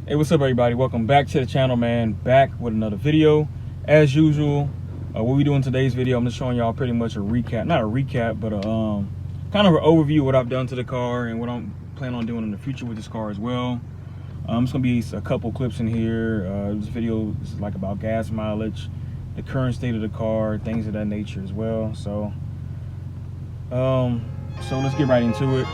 Hey, what's up everybody? Welcome back to the channel, man. Back with another video. As usual, what we do in today's video, I'm just showing y'all pretty much a recap. Not a recap, but a kind of an overview of what I've done to the car and what I'm planning on doing in the future with this car as well. It's gonna be a couple clips in here. This video is like about gas mileage, the current state of the car, things of that nature as well. So let's get right into it.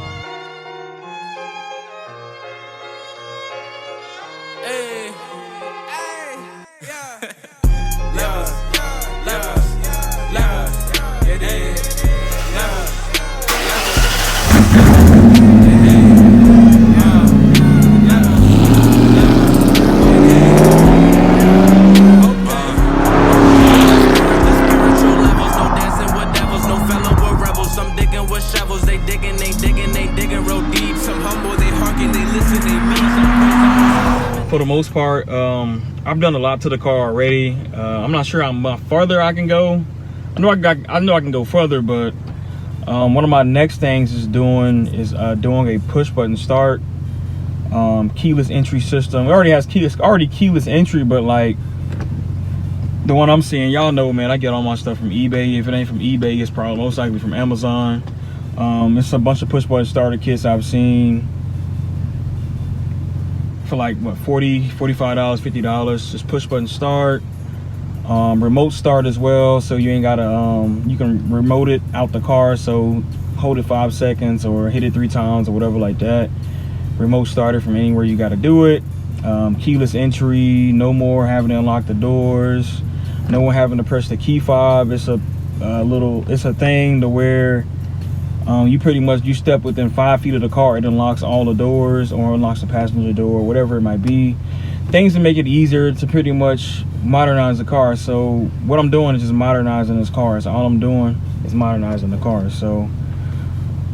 For the most part, I've done a lot to the car already. I'm not sure how much farther I can go. I know I can go further, but one of my next things is doing a push button start, keyless entry system. It already has keyless entry, but like the one I'm seeing, y'all know, man, I get all my stuff from eBay. If it ain't from eBay, it's probably most likely from Amazon. It's a bunch of push button starter kits I've seen for like what, $40, $45, $50. Just push button start, remote start as well, so you ain't gotta you can remote it out the car, so hold it 5 seconds or hit it 3 times or whatever like that. Remote starter from anywhere you got to do it. Keyless entry, no more having to unlock the doors, no one having to press the key fob. It's a thing to where you pretty much, you step within 5 feet of the car, it unlocks all the doors or unlocks the passenger door, whatever it might be. Things to make it easier to pretty much modernize the car. So what I'm doing is just modernizing this car. So all I'm doing is modernizing the car. So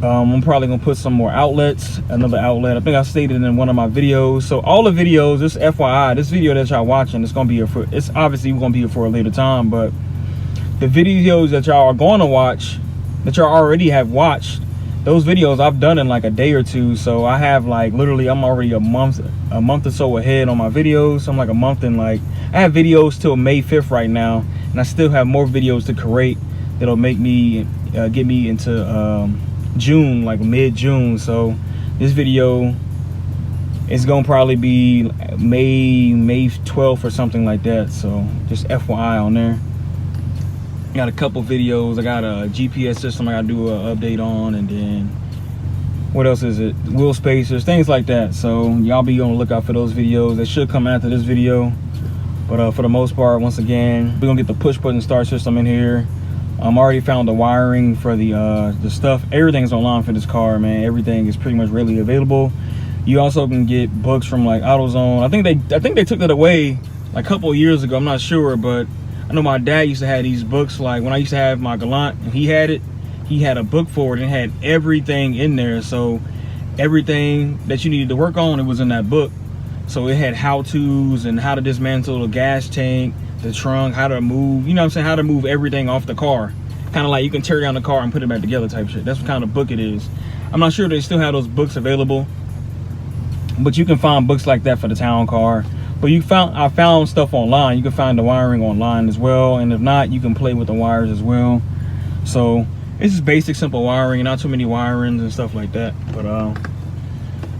I'm probably gonna put some more outlets, another outlet. I think I stated in one of my videos. So all the videos, this FYI, this video that y'all watching, it's obviously gonna be for a later time, but the videos that y'all are going to watch, that y'all already have watched, those videos I've done in like a day or two. So I have like literally, I'm already a month or so ahead on my videos. So I'm like a month in, like I have videos till May 5th right now, and I still have more videos to create that'll make me get me into June, like mid-June. So this video is gonna probably be May 12th or something like that. So just FYI on there. Got a couple videos. I got a GPS system I gotta do an update on, and then what else is it? Wheel spacers, things like that. So y'all be on the lookout for those videos. They should come after this video. But for the most part, once again, we're gonna get the push button start system in here. I'm already found the wiring for the stuff. Everything's online for this car, man. Everything is pretty much readily available. You also can get books from like AutoZone. I think they took that away like a couple of years ago. I'm not sure, but I know my dad used to have these books. Like when I used to have my Galant and he had a book for it and had everything in there. So everything that you needed to work on, it was in that book. So it had how-tos and how to dismantle the gas tank, the trunk, how to move, you know what I'm saying, how to move everything off the car. Kind of like you can tear down the car and put it back together type shit. That's what kind of book it is. I'm not sure they still have those books available, but you can find books like that for the TownCar. But I found stuff online. You can find the wiring online as well, and if not, you can play with the wires as well. So it's just basic, simple wiring, not too many wirings and stuff like that. But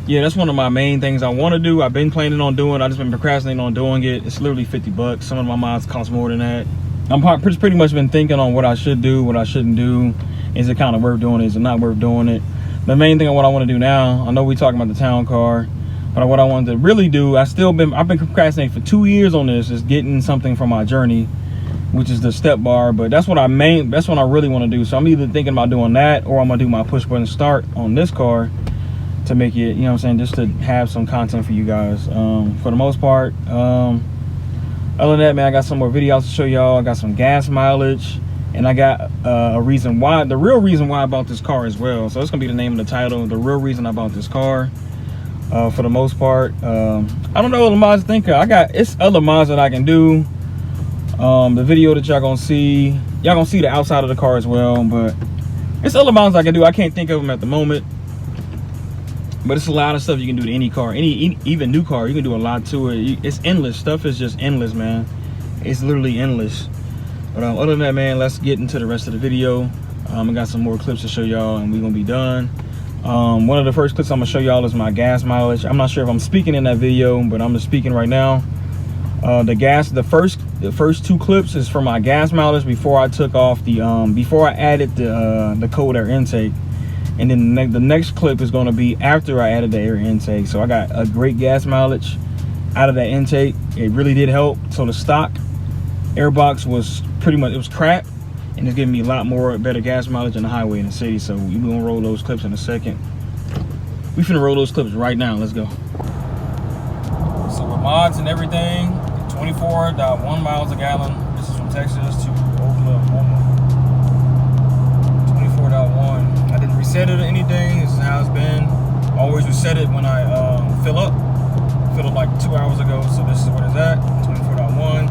yeah, that's one of my main things I want to do. I've been planning on doing. I just been procrastinating on doing it. It's literally 50 bucks. Some of my mods cost more than that. I'm pretty much been thinking on what I should do, what I shouldn't do. Is it kind of worth doing it? Is it not worth doing it? The main thing of what I want to do now, I know we're talking about the TownCar, but what I wanted to really do, I've been procrastinating for 2 years on this, is getting something from my journey, which is the step bar. But that's what I really want to do. So I'm either thinking about doing that, or I'm gonna do my push button start on this car to make it, you know what I'm saying, just to have some content for you guys. For the most part, other than that, man, I got some more videos to show y'all. I got some gas mileage, and I got the real reason why I bought this car as well. So it's gonna be the name of the title, the real reason I bought this car. For the most part, I don't know what mods to think of. It's other mods that I can do. The video that y'all gonna see the outside of the car as well, but it's other mods I can do. I can't think of them at the moment. But it's a lot of stuff you can do to any car, even new car. You can do a lot to it. It's endless. Stuff is just endless, man. It's literally endless. But other than that, man, let's get into the rest of the video. I got some more clips to show y'all, and we're gonna be done. One of the first clips I'm gonna show y'all is my gas mileage. I'm not sure if I'm speaking in that video, but I'm just speaking right now. The first two clips is for my gas mileage before I took off the before I added the cold air intake. And then the next clip is going to be after I added the air intake. So I got a great gas mileage out of that intake. It really did help. So the stock airbox was pretty much, it was crap, and it's giving me a lot more better gas mileage on the highway in the city. So we're gonna roll those clips in a second. We finna roll those clips right now. Let's go. So with mods and everything, 24.1 miles a gallon. This is from Texas to Oklahoma. 24.1. I didn't reset it or anything. This is how it's been. Always reset it when I fill up. Filled up like 2 hours ago, so this is what it's at. 24.1.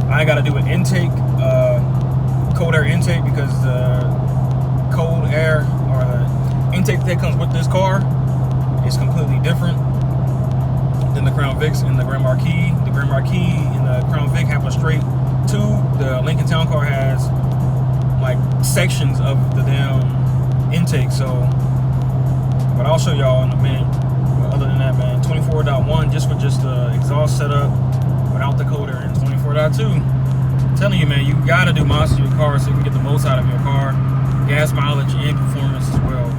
I ain't got to do an intake, cold air intake, because the cold air or the intake that comes with this car is completely different than the Crown Vics and the Grand Marquis. The Grand Marquis and the Crown Vic have a straight tube. The Lincoln TownCar has like sections of the damn intake. So, but I'll show y'all in a minute. But other than that, man, 24.1 just for just the exhaust setup without the cold air, and 24.2. I'm telling you, man, you gotta do mods to your car so you can get the most out of your car, gas mileage and performance as well.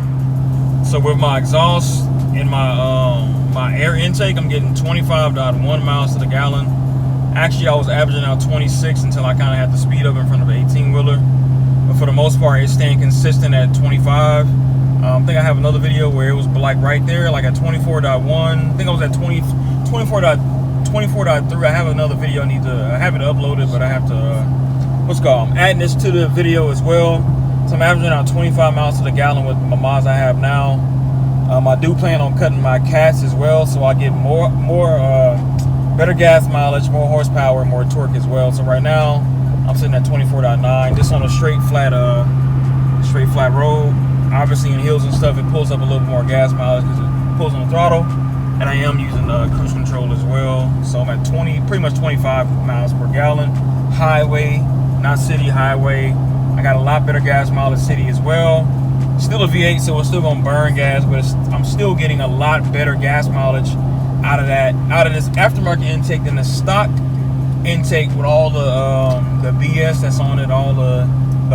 So with my exhaust and my air intake, I'm getting 25.1 miles to the gallon. Actually, I was averaging out 26 until I kind of had to speed up in front of an 18-wheeler. But for the most part, it's staying consistent at 25. I think I have another video where it was like right there, like at 24.1. I think I was at 24.3. I have another video I have it uploaded, but I have to, I'm adding this to the video as well. So I'm averaging out 25 miles to the gallon with my mods I have now. I do plan on cutting my cats as well, so I get more better gas mileage, more horsepower, more torque as well. So right now, I'm sitting at 24.9. Just on a straight flat road. Obviously in hills and stuff, it pulls up a little more gas mileage because it pulls on the throttle. And I am using cruise control as well. So I'm at pretty much 25 miles per gallon. Highway, not city, highway. I got a lot better gas mileage city as well. Still a V8, so it's still gonna burn gas, but I'm still getting a lot better gas mileage out of this aftermarket intake than the stock intake with all the BS that's on it, all the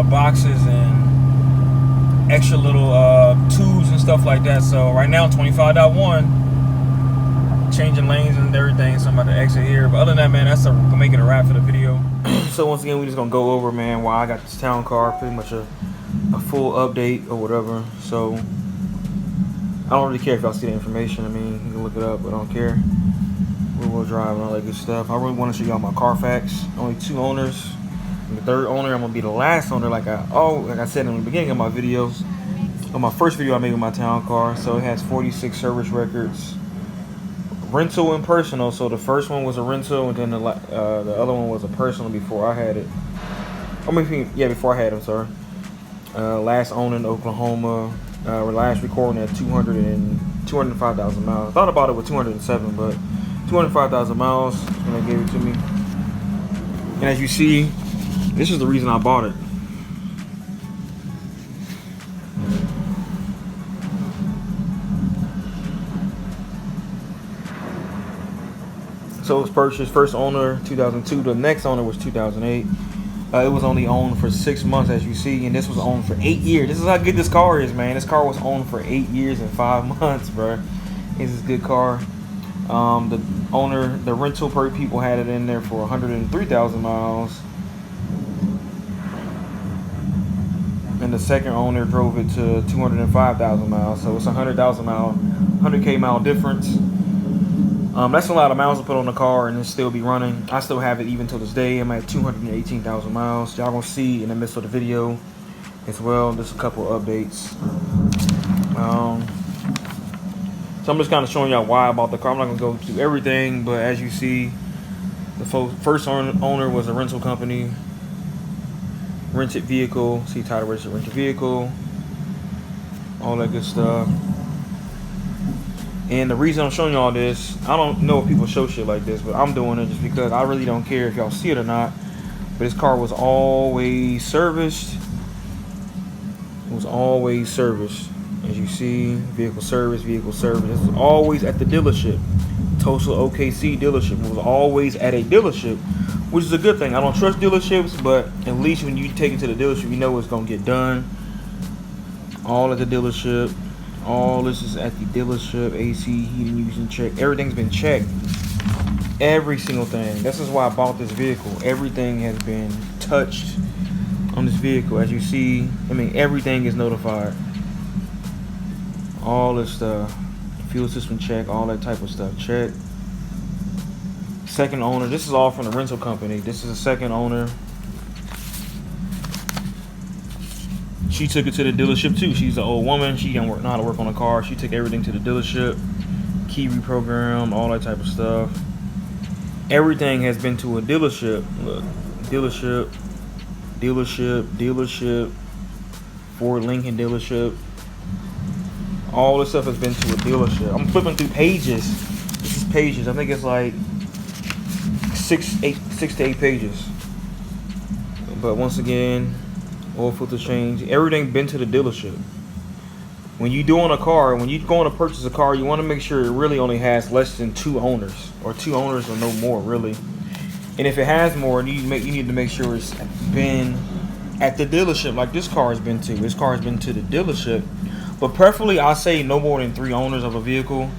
boxes and extra little tubes and stuff like that. So right now 25.1, changing lanes and everything, so I'm about to exit here. But other than that, man, that's gonna make it a wrap for the video. So once again, we're just gonna go over, man, why I got this TownCar, pretty much a full update or whatever. So I don't really care if y'all see the information. I mean, you can look it up, but I don't care. Rear-wheel drive and all that good stuff. I really want to show y'all my Carfax. Only 2 owners. And the 3rd owner, I'm gonna be the last owner, like I said in the beginning of my videos. On my first video I made with my TownCar. So it has 46 service records, rental and personal. So the first one was a rental, and then the other one was a personal before I had it. I mean, yeah, before I had it, I'm sorry. Last owner in Oklahoma. Last recording at 205,000 miles. I thought about it with 207, but 205,000 miles when they gave it to me. And as you see, this is the reason I bought it. So it was purchased, first owner 2002. The next owner was 2008. It was only owned for 6 months, as you see, and this was owned for 8 years. This is how good this car is, man. This car was owned for 8 years and 5 months, bro. This is a good car. The owner, the rental per people had it in there for 103,000 miles. And the second owner drove it to 205,000 miles. So it's a 100K mile difference. That's a lot of miles to put on the car and it still be running. I still have it even till this day. I'm at 218,000 miles. Y'all gonna see in the midst of the video as well. Just a couple of updates. So I'm just kind of showing y'all why I bought the car. I'm not gonna go through everything, but as you see, the first owner was a rental company. Rented vehicle. See title registered rented vehicle. all that good stuff. And the reason I'm showing y'all this, I don't know if people show shit like this, but I'm doing it just because I really don't care if y'all see it or not. But this car was always serviced. It was always serviced. As you see, vehicle service, vehicle service. It was always at the dealership. Tulsa OKC dealership. It was always at a dealership, which is a good thing. I don't trust dealerships, but at least when you take it to the dealership, you know it's gonna get done. All at the dealership. All this is at the dealership. AC, heating, using check. Everything's been checked. Every single thing. This is why I bought this vehicle. Everything has been touched on this vehicle. As you see, I mean, everything is notified. All this stuff. Fuel system check. All that type of stuff check. Second owner. This is all from the rental company. This is a second owner. She took it to the dealership too. She's an old woman. She don't know how to work on a car. She took everything to the dealership. Key reprogrammed, all that type of stuff. Everything has been to a dealership. Look, dealership, dealership, dealership, Ford Lincoln dealership. All this stuff has been to a dealership. I'm flipping through pages. This is pages. I think it's like six to eight pages. But once again, oil filter change, everything been to the dealership. When you doing a car, when you going to purchase a car, you want to make sure it really only has less than two owners, or no more, really. And if it has more, you need to make sure it's been at the dealership, like this car has been to. This car has been to the dealership, but preferably I say no more than 3 owners of a vehicle.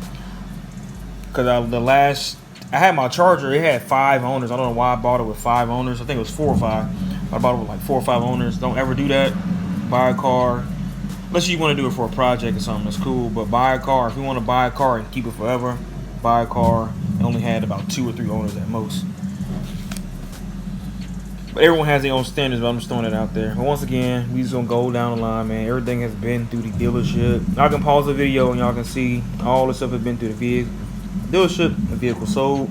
Because I had my Charger, it had 5 owners. I don't know why I bought it with 5 owners. I think it was 4 or 5. I bought it with like 4 or 5 owners. Don't ever do that. Buy a car, unless you want to do it for a project or something, that's cool. But buy a car, if you want to buy a car and keep it forever, buy a car. It only had about 2 or 3 owners at most. But everyone has their own standards, but I'm just throwing it out there. But once again, we just gonna go down the line, man. Everything has been through the dealership. Y'all can pause the video and y'all can see all the stuff has been through the vehicle. Dealership, the vehicle sold.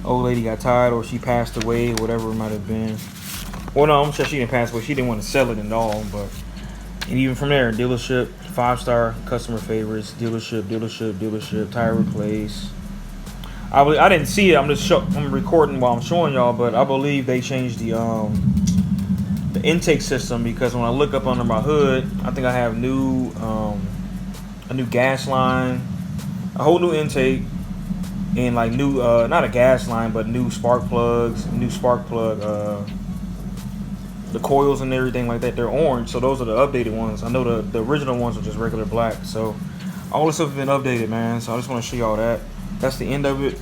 Old lady got tired, or she passed away, whatever it might have been. Well, no, I'm sure she didn't pass away. She didn't want to sell it at all. But and even from there, dealership, 5-star customer favorites, dealership, tire replace. I didn't see it. I'm recording while I'm showing y'all, but I believe they changed the intake system, because when I look up under my hood, I think I have a new gas line, a whole new intake, and like new not a gas line, but new spark plugs, the coils and everything like that. They're orange, so those are the updated ones. I know the original ones are just regular black. So all this stuff has been updated, man. So I just want to show y'all that. That's the end of it.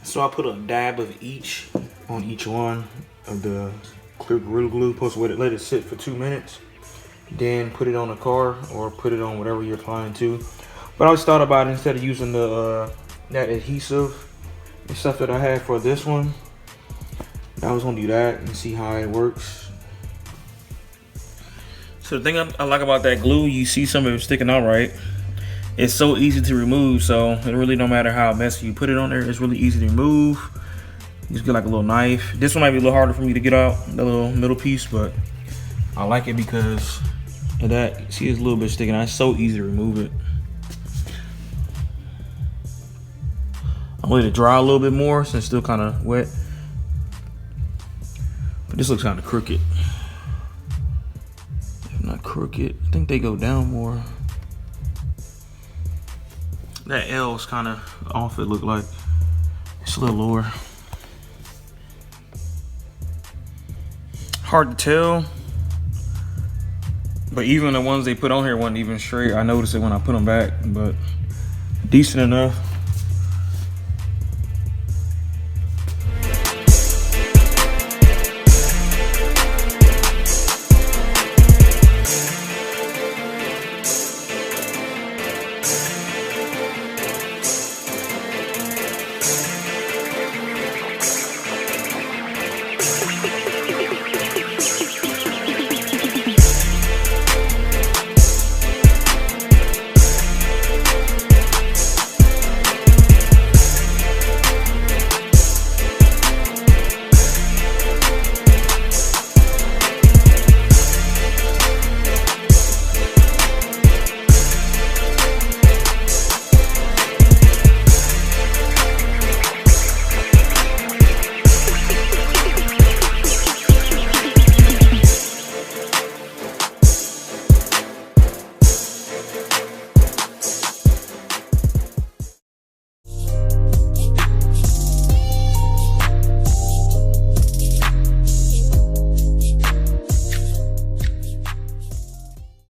So I put a dab of each on each one of the clear Gorilla Glue. Supposed to let it sit for 2 minutes. Then put it on the car or put it on whatever you're applying to. But I always thought about it, instead of using the that adhesive and stuff that I had for this one, I was gonna do that and see how it works. So the thing I like about that glue, you see some of it sticking out right. It's so easy to remove, so it really don't matter how messy you put it on there. It's really easy to remove. You just get like a little knife. This one might be a little harder for me to get out, the little middle piece, but I like it because of that. See, it's a little bit sticking out. It's so easy to remove it. I'm gonna let it dry a little bit more since it's still kind of wet. But this looks kind of crooked. If not crooked, I think they go down more. That L is kind of off, it looked like. It's a little lower. Hard to tell. But even the ones they put on here wasn't even straight. I noticed it when I put them back, but decent enough.